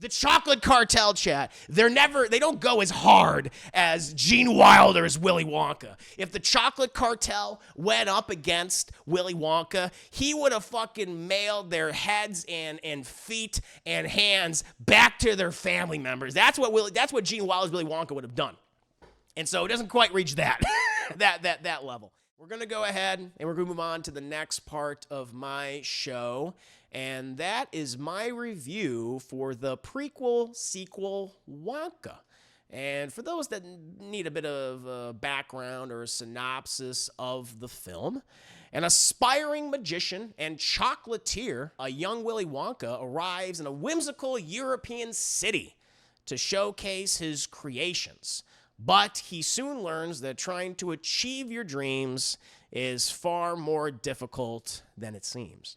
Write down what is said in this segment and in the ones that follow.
The chocolate cartel, chat, they don't go as hard as Gene Wilder's Willy Wonka. If the chocolate cartel went up against Willy Wonka, he would have fucking mailed their heads and feet and hands back to their family members. That's what Gene Wilder's Willy Wonka would have done. And so it doesn't quite reach that that level. We're going to go ahead and we're going to move on to the next part of my show. And that is my review for the prequel sequel Wonka. And for those that need a bit of a background or a synopsis of the film, an aspiring magician and chocolatier, a young Willy Wonka, arrives in a whimsical European city to showcase his creations. But he soon learns that trying to achieve your dreams is far more difficult than it seems.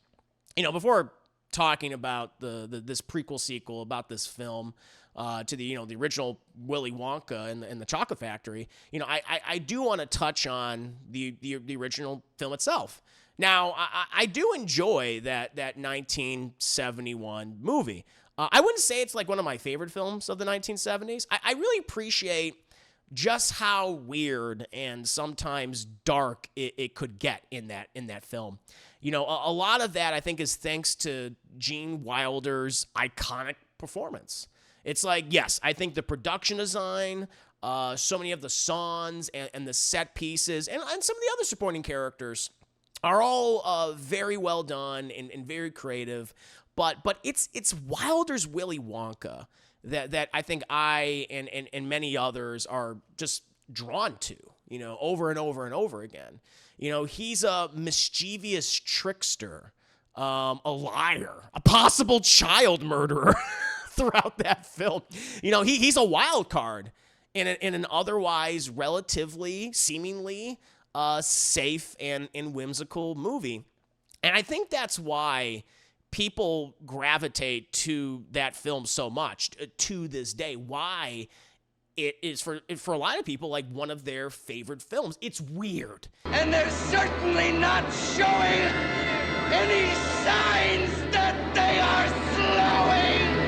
Before talking about this prequel sequel, about this film to the original Willy Wonka and the Chocolate Factory, I do want to touch on the original film itself. Now, I do enjoy that 1971 movie. I wouldn't say it's like one of my favorite films of the 1970s. I really appreciate just how weird and sometimes dark it could get in that film. A lot of that I think is thanks to Gene Wilder's iconic performance. It's like, yes, I think the production design, so many of the songs and the set pieces, and some of the other supporting characters are all very well done and very creative. But it's Wilder's Willy Wonka that I think I and many others are just drawn to, over and over and over again. He's a mischievous trickster, a liar, a possible child murderer throughout that film. He's a wild card in an otherwise relatively, seemingly safe and whimsical movie. And I think that's why people gravitate to that film so much to this day. Why it is for a lot of people like one of their favorite films. It's weird. And they're certainly not showing any signs that they are slowing.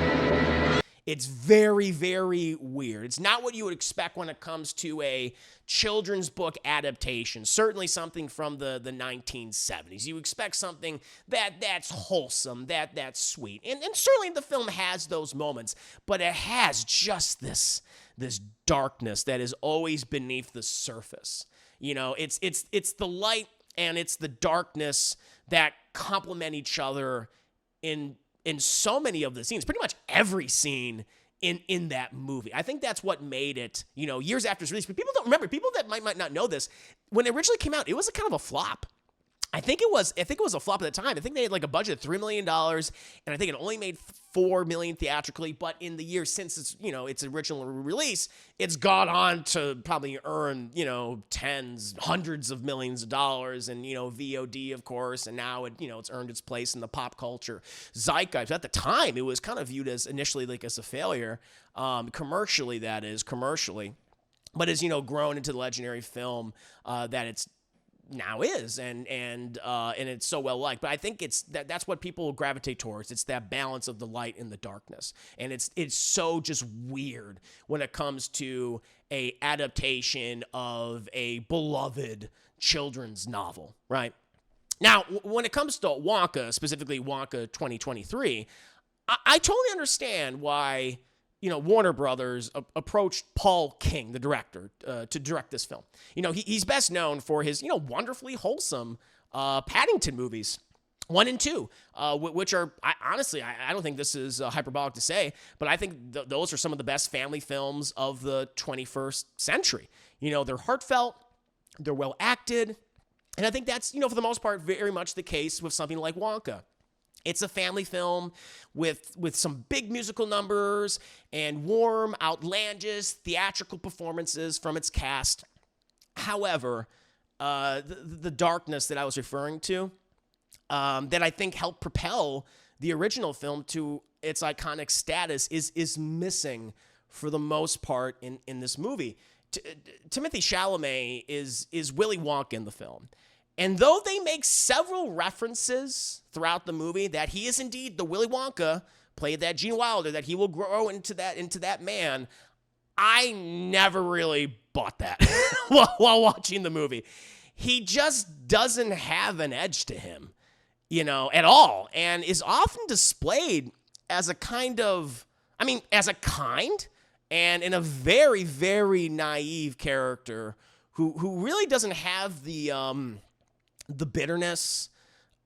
It's very, very weird. It's not what you would expect when it comes to a children's book adaptation. Certainly something from the 1970s. You expect something that's wholesome, that's sweet. And certainly the film has those moments, but it has just this darkness that is always beneath the surface. It's the light and it's the darkness that complement each other in so many of the scenes, pretty much every scene in that movie. I think that's what made it, years after its release. But people don't remember. People that might not know this, when it originally came out, it was a kind of a flop. I think it was a flop at the time. I think they had like a budget of $3 million, and I think it only made $4 million theatrically. But in the years since its original release, it's gone on to probably earn tens, hundreds of millions of dollars, and VOD of course, and now it's earned its place in the pop culture zeitgeist. At the time, it was kind of viewed as initially like as a failure, commercially, but has grown into the legendary film that it's now is, and it's so well liked. But I think it's that's what people gravitate towards. It's that balance of the light and the darkness, and it's so just weird when it comes to a adaptation of a beloved children's novel, right? Now, when it comes to Wonka, specifically Wonka 2023, I totally understand why Warner Brothers approached Paul King, the director, to direct this film. He's best known for his, wonderfully wholesome Paddington movies, 1 and 2, which are, honestly, I don't think this is hyperbolic to say, but I think those are some of the best family films of the 21st century. They're heartfelt, they're well acted, and I think that's, for the most part, very much the case with something like Wonka. It's a family film with some big musical numbers and warm, outlandish theatrical performances from its cast. However, the darkness that I was referring to, that I think helped propel the original film to its iconic status, is missing for the most part in this movie. Timothée Chalamet is Willy Wonka in the film. And though they make several references throughout the movie that he is indeed the Willy Wonka played that Gene Wilder, that he will grow into that man. I never really bought that while watching the movie. He just doesn't have an edge to him, at all, and is often displayed as a kind and in a very, very naive character who really doesn't have the bitterness,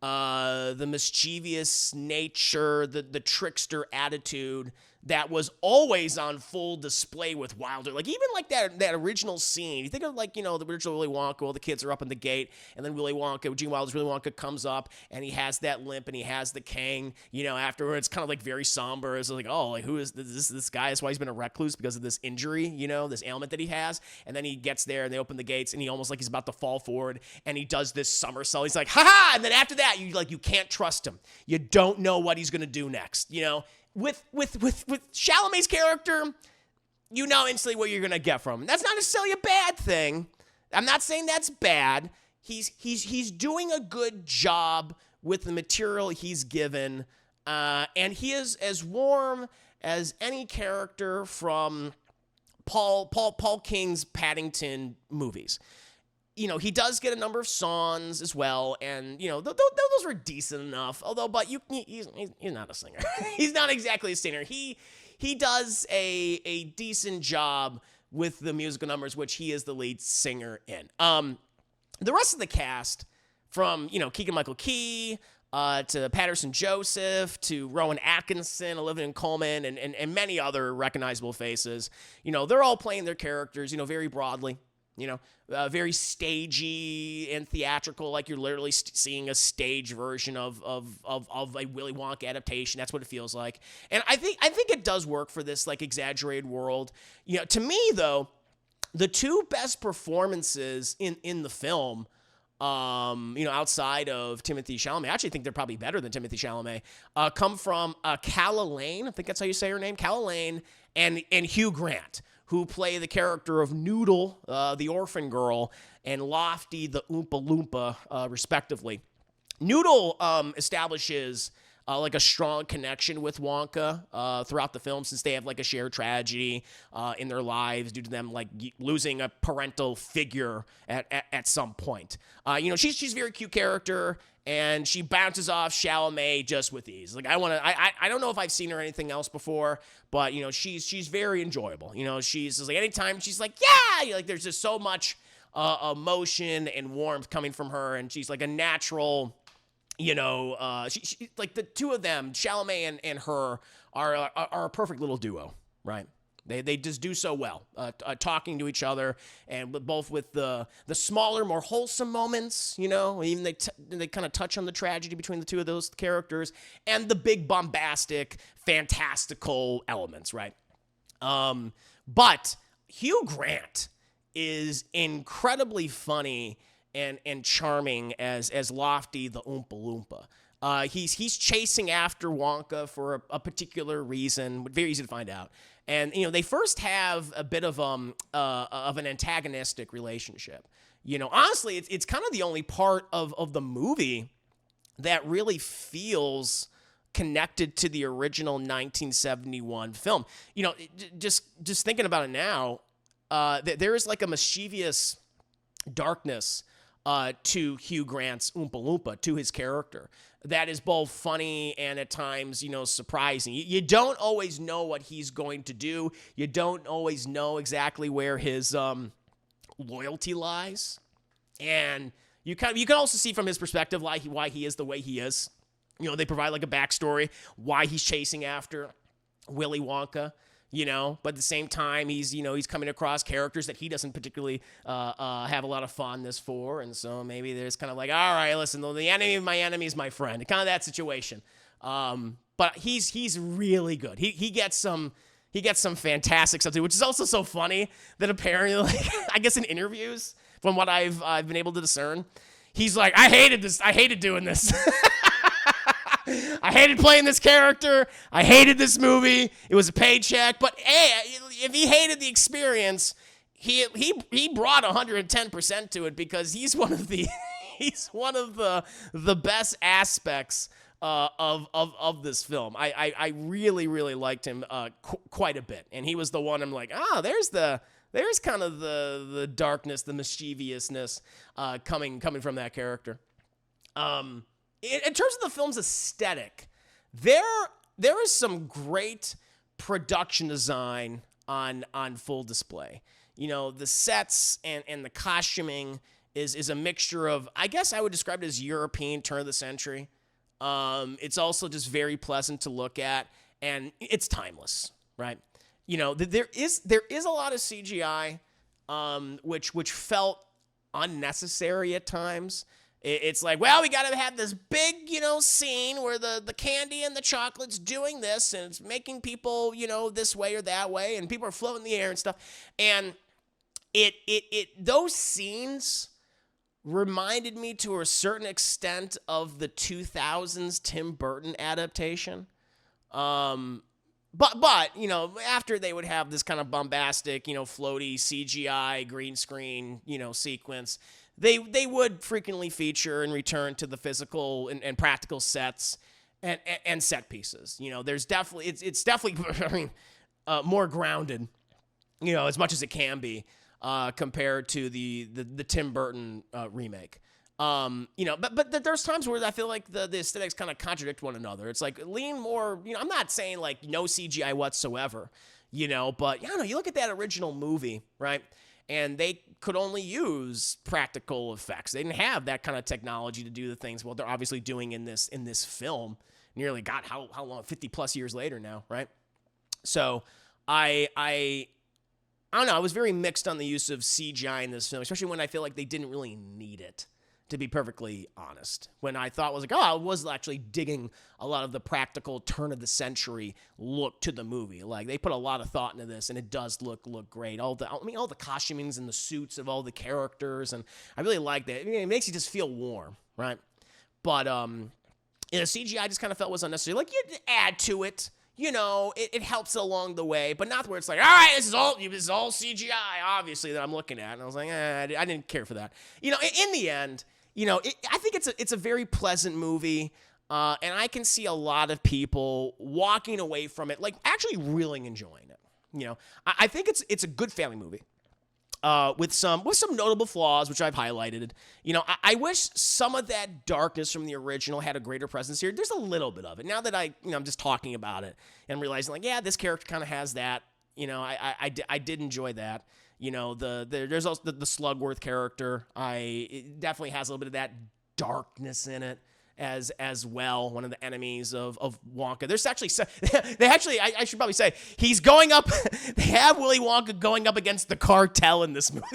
the mischievous nature, the trickster attitude that was always on full display with Wilder. Like, even like that original scene, you think of like, the original Willy Wonka, all the kids are up in the gate, and then Gene Wilder's Willy Wonka comes up, and he has that limp, and he has the cane, afterwards, kind of like very somber. It's like, oh, like, who is this guy? That's why he's been a recluse, because of this injury, this ailment that he has. And then he gets there, and they open the gates, and he almost like he's about to fall forward, and he does this somersault. He's like, ha-ha! And then after that, you can't trust him. You don't know what he's going to do next, With Chalamet's character, you know instantly what you're gonna get from him. That's not necessarily a bad thing. I'm not saying that's bad. He's doing a good job with the material he's given, and he is as warm as any character from Paul King's Paddington movies. He does get a number of songs as well, and those were decent enough. But he's not a singer. He's not exactly a singer. He does a decent job with the musical numbers, which he is the lead singer in. The rest of the cast, from Keegan-Michael Key to Patterson Joseph to Rowan Atkinson, Olivia Colman, and many other recognizable faces. They're all playing their characters, very broadly. Very stagey and theatrical, like you're literally seeing a stage version of a Willy Wonka adaptation. That's what it feels like. And I think it does work for this like exaggerated world. To me though, the two best performances in the film, outside of Timothée Chalamet, I actually think they're probably better than Timothée Chalamet, come from Calla Lane, I think that's how you say her name, Calla Lane, and Hugh Grant, who play the character of Noodle, the orphan girl, and Lofty, the Oompa Loompa, respectively. Noodle establishes like a strong connection with Wonka throughout the film, since they have like a shared tragedy in their lives due to them like losing a parental figure at some point. She's a very cute character, and she bounces off Chalamet just with ease. Like I don't know if I've seen her anything else before, but she's very enjoyable. She's just like, anytime she's like, yeah, like there's just so much emotion and warmth coming from her, and she's like a natural. She like the two of them, Chalamet and her, are a perfect little duo, right? They just do so well, talking to each other, and both with the smaller, more wholesome moments, even they kind of touch on the tragedy between the two of those characters, and the big bombastic, fantastical elements, right? But Hugh Grant is incredibly funny and charming as Lofty, the Oompa Loompa. He's chasing after Wonka for a particular reason, very easy to find out. And they first have a bit of an antagonistic relationship. Honestly, it's kind of the only part of the movie that really feels connected to the original 1971 film. Just thinking about it now, there is like a mischievous darkness to Hugh Grant's Oompa Loompa, to his character, that is both funny and at times, surprising. You don't always know what he's going to do. You don't always know exactly where his loyalty lies. And you can also see from his perspective why he is the way he is. They provide like a backstory, why he's chasing after Willy Wonka. But at the same time, he's coming across characters that he doesn't particularly have a lot of fondness for, and so maybe there's kind of like, all right, listen, the enemy of my enemy is my friend, kind of that situation. But he's really good. He gets some fantastic stuff too, which is also so funny that apparently, like, I guess in interviews, from what I've been able to discern, he's like, I hated doing this. I hated playing this character. I hated this movie. It was a paycheck. But hey, if he hated the experience, he brought 110% to it, because he's one of the best aspects of this film. I really really liked him quite a bit, and he was the one I'm like, there's kind of the darkness, the mischievousness coming from that character. In terms of the film's aesthetic, there is some great production design on full display. You know, the sets and the costuming is a mixture of, I guess I would describe it as European turn of the century. It's also just very pleasant to look at, and it's timeless, right? You know, there is a lot of CGI, which felt unnecessary at times. It's like, well, we got to have this big, scene where the candy and the chocolate's doing this, and it's making people, this way or that way, and people are floating in the air and stuff. And those scenes reminded me to a certain extent of the 2000s Tim Burton adaptation. But after they would have this kind of bombastic, floaty CGI green screen, sequence, they would frequently feature and return to the physical and practical sets and set pieces. There's definitely it's definitely more grounded, as much as it can be compared to the Tim Burton remake. But there's times where I feel like the aesthetics kind of contradict one another. It's like lean more, I'm not saying like no CGI whatsoever, but I don't know, you look at that original movie, right? And they could only use practical effects. They didn't have that kind of technology to do the things they're obviously doing in this film. Nearly, God, how long? 50 plus years later now, right? So I don't know. I was very mixed on the use of CGI in this film, especially when I feel like they didn't really need it, to be perfectly honest. When I thought I was actually digging a lot of the practical turn of the century look to the movie. Like they put a lot of thought into this, and it does look great. All the costumings and the suits of all the characters, and I really like that. It makes you just feel warm, right? But CGI just kind of felt was unnecessary. Like you add to it. It helps along the way, but not where it's like, all right, this is all CGI, obviously, that I'm looking at. And I was like, I didn't care for that. In the end, I think it's a very pleasant movie, and I can see a lot of people walking away from it, like actually really enjoying it. I think it's a good family movie. With some notable flaws, which I've highlighted. I wish some of that darkness from the original had a greater presence here. There's a little bit of it. Now that I'm just talking about it and realizing, like, yeah, this character kind of has that. I did enjoy that. There's also the Slugworth character. It definitely has a little bit of that darkness in it as well. One of the enemies of Wonka. There's actually I should probably say he's going up. They have Willy Wonka going up against the cartel in this movie.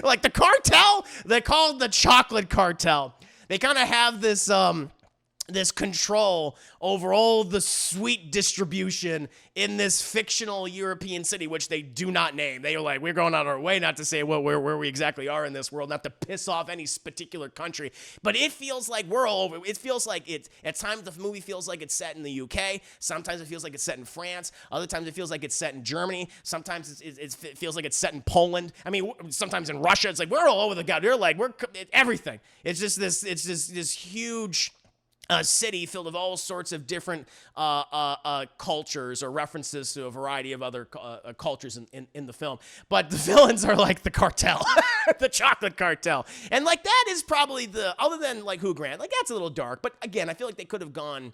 Like the cartel, they call it the chocolate cartel. They kind of have this control over all the sweet distribution in this fictional European city, which they do not name. They are like, we're going out of our way not to say where we exactly are in this world, not to piss off any particular country. But it feels like we're all over. It feels like at times the movie feels like it's set in the UK. Sometimes it feels like it's set in France. Other times it feels like it's set in Germany. Sometimes it feels like it's set in Poland. I mean, sometimes in Russia. It's like we're all over the god. We're everything. It's just this huge city filled with all sorts of different cultures or references to a variety of other cultures in the film. But the villains are like the cartel, the chocolate cartel. And like that is probably other than like Hugh Grant, like that's a little dark. But again, I feel like they could have gone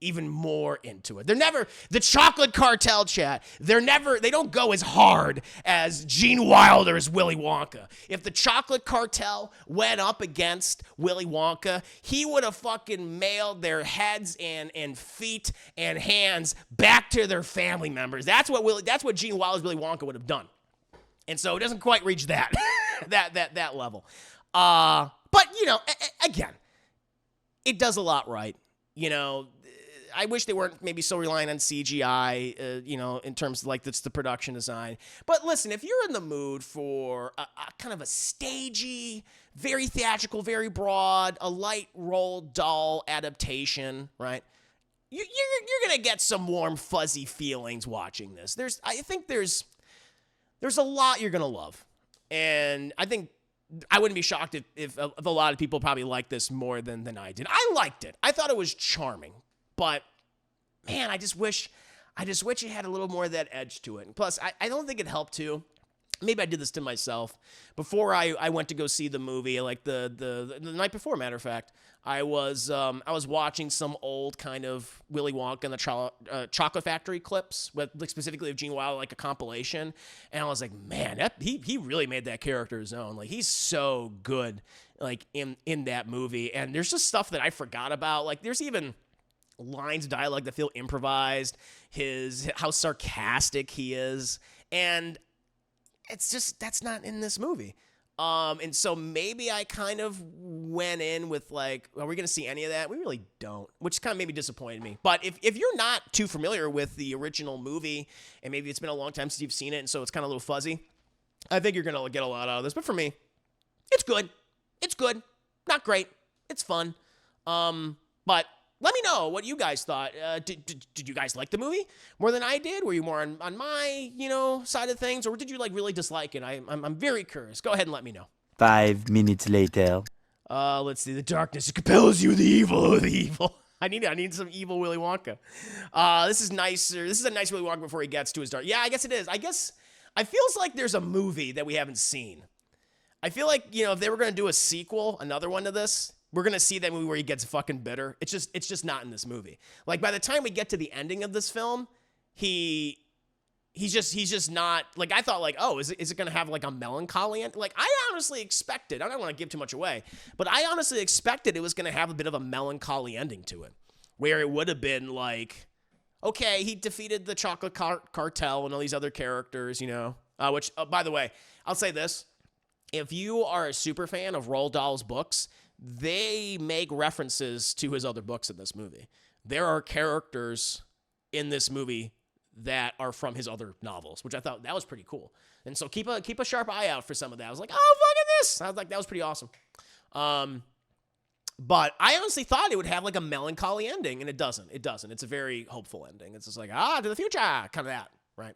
even more into it. The chocolate cartel chat, they don't go as hard as Gene Wilder's Willy Wonka. If the chocolate cartel went up against Willy Wonka, he would have fucking mailed their heads and feet and hands back to their family members. That's what Gene Wilder's Willy Wonka would have done. And so it doesn't quite reach that that level. But again, it does a lot right. I wish they weren't maybe so reliant on CGI, in terms of like that's the production design. But listen, if you're in the mood for a kind of a stagey, very theatrical, very broad, a light Roald Dahl adaptation, right? You're gonna get some warm, fuzzy feelings watching this. I think there's a lot you're gonna love, and I think I wouldn't be shocked if a lot of people probably like this more than I did. I liked it. I thought it was charming, but man, I just wish it had a little more of that edge to it. And plus, I don't think it helped too. Maybe I did this to myself before I went to go see the movie. Like the night before, matter of fact, I was watching some old kind of Willy Wonka and the Chocolate Factory clips, with like specifically of Gene Wilder, like a compilation, and I was like, man, he really made that character his own. Like he's so good, like in that movie. And there's just stuff that I forgot about. Like there's even lines of dialogue that feel improvised. How sarcastic he is, and it's just, that's not in this movie. And so maybe I kind of went in with like, are we going to see any of that? We really don't, which kind of maybe disappointed me. But if you're not too familiar with the original movie, and maybe it's been a long time since you've seen it, and so it's kind of a little fuzzy, I think you're going to get a lot out of this. But for me, it's good. It's good. Not great. It's fun. But let me know what you guys thought. Did you guys like the movie more than I did? Were you more on my, side of things, or did you like really dislike it? I'm very curious. Go ahead and let me know. 5 minutes later. Let's see. The darkness, it compels you, the evil of the evil. I need some evil Willy Wonka. This is nicer. This is a nice Willy Wonka before he gets to his dark. Yeah, I guess it is. I feels like there's a movie that we haven't seen. I feel like, if they were going to do a sequel, another one to this, we're going to see that movie where he gets fucking bitter. It's just not in this movie. Like, by the time we get to the ending of this film, he's just not, like, I thought, like, oh, is it going to have, like, a melancholy end? Like, I honestly expected, I don't want to give too much away, but I honestly expected it was going to have a bit of a melancholy ending to it, where it would have been, like, okay, he defeated the chocolate cartel and all these other characters, which, by the way, I'll say this. If you are a super fan of Roald Dahl's books, they make references to his other books in this movie. There are characters in this movie that are from his other novels, which I thought that was pretty cool. And so keep a sharp eye out for some of that. I was like, oh, fuck at this. I was like, that was pretty awesome. But I honestly thought it would have like a melancholy ending, and it doesn't. It doesn't. It's a very hopeful ending. It's just like, to the future, kind of that, right?